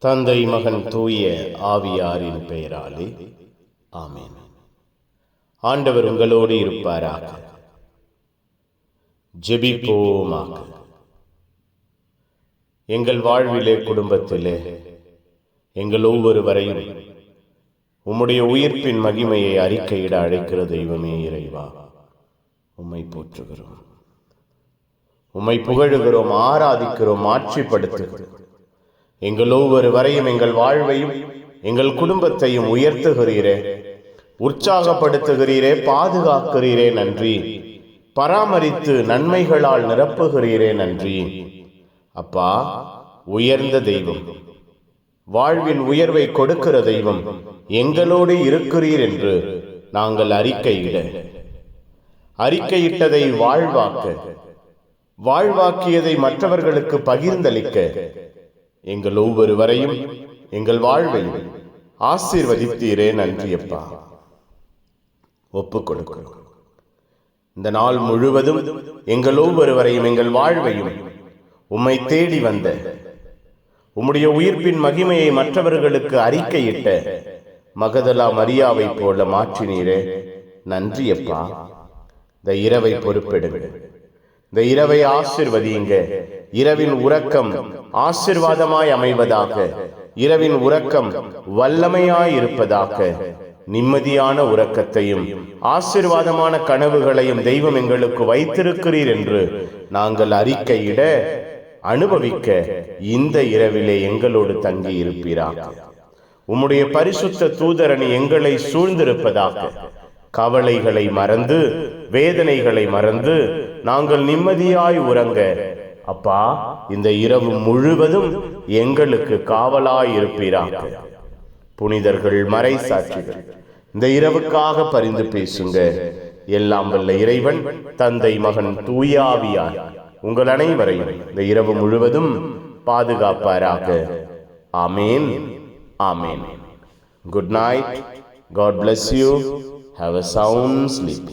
தந்தை மகன் தூய ஆவியாரின் பெயராலே ஆமென். ஆண்டவர் உங்களோடு இருப்பாராக. ஜெபிப்போமாக. எங்கள் வாழ்விலே, குடும்பத்திலே எங்கள் ஒவ்வொருவரையும் உம்முடைய உயிர்ப்பின் மகிமையை அறிக்கையிட அழைக்கிற தெய்வமே இறைவா, உம்மை போற்றுகிறோம், உம்மை புகழுகிறோம், ஆராதிக்கிறோம், ஆட்சிப்படுத்துகிறோம். எங்கள் ஒவ்வொருவரையும், எங்கள் வாழ்வையும் எங்கள் குடும்பத்தையும் உயர்த்துகிறீரே, உற்சாகப்படுத்துகிறீரே, பாதுகாக்கிறீரே, நன்றி. பராமரித்து நன்மைகளால் நிரப்புகிறீரே, நன்றி. அப்பா, உயர்ந்த தெய்வம், வாழ்வின் உயர்வை கொடுக்கிற தெய்வம், எங்களோடு இருக்கிறீர் என்று நாங்கள் அறிக்கையிட்டதை வாழ்வாக்க, வாழ்வாக்கியதை மற்றவர்களுக்கு பகிர்ந்தளிக்க எங்கள் ஒவ்வொருவரையும் எங்கள் வாழ்வையும் ஆசீர்வதித்தீரே, நன்றியப்பா. ஒப்புக் கொடுக்கிறோம். இந்த நாள் முழுவதும் எங்கள் ஒவ்வொருவரையும் எங்கள் வாழ்வையும் உம்மை தேடி வந்த, உம்முடைய உயிர்ப்பின் மகிமையை மற்றவர்களுக்கு அறிக்கையிட்ட மகதலா மரியாவை போல மாற்றினீரே, நன்றியப்பா. இந்த இரவை பொறுப்பெடுங்க, இந்த இரவை ஆசிர்வதியுங்க. இரவின் உறக்கம் ஆசிர்வாதமாய் அமைவதாக, இரவின் உறக்கம் வல்லமையாய் இருப்பதாக. நிம்மதியான உறக்கத்தையும் ஆசிர்வாதமான கனவுகளையும் தெய்வம் எங்களுக்கு வைத்திருக்கிறீர் என்று நாங்கள் அறிக்கையிட, அனுபவிக்க இந்த இரவிலே எங்களோடு தங்கி இருப்பீராக. உம்முடைய பரிசுத்த தூதரணி எங்களை சூழ்ந்திருப்பதாக. கவலைகளை மறந்து, வேதனைகளை மறந்து நாங்கள் நிம்மதியாய் உறங்க அப்பா, இந்த இரவு முழுவதும் எங்களுக்கு காவலாய் இருப்பீராக. புனிதர்கள், மறை சாட்சிகள், இந்த இரவுக்காக பரிந்து பேசுங்க. எல்லாம் வல்ல இறைவன், தந்தை மகன் தூய ஆவியார் உங்கள் அனைவரையும் இந்த இரவு முழுவதும் பாதுகாப்பாராக. Amen, amen. Good night. God bless you. Have a sound sleep.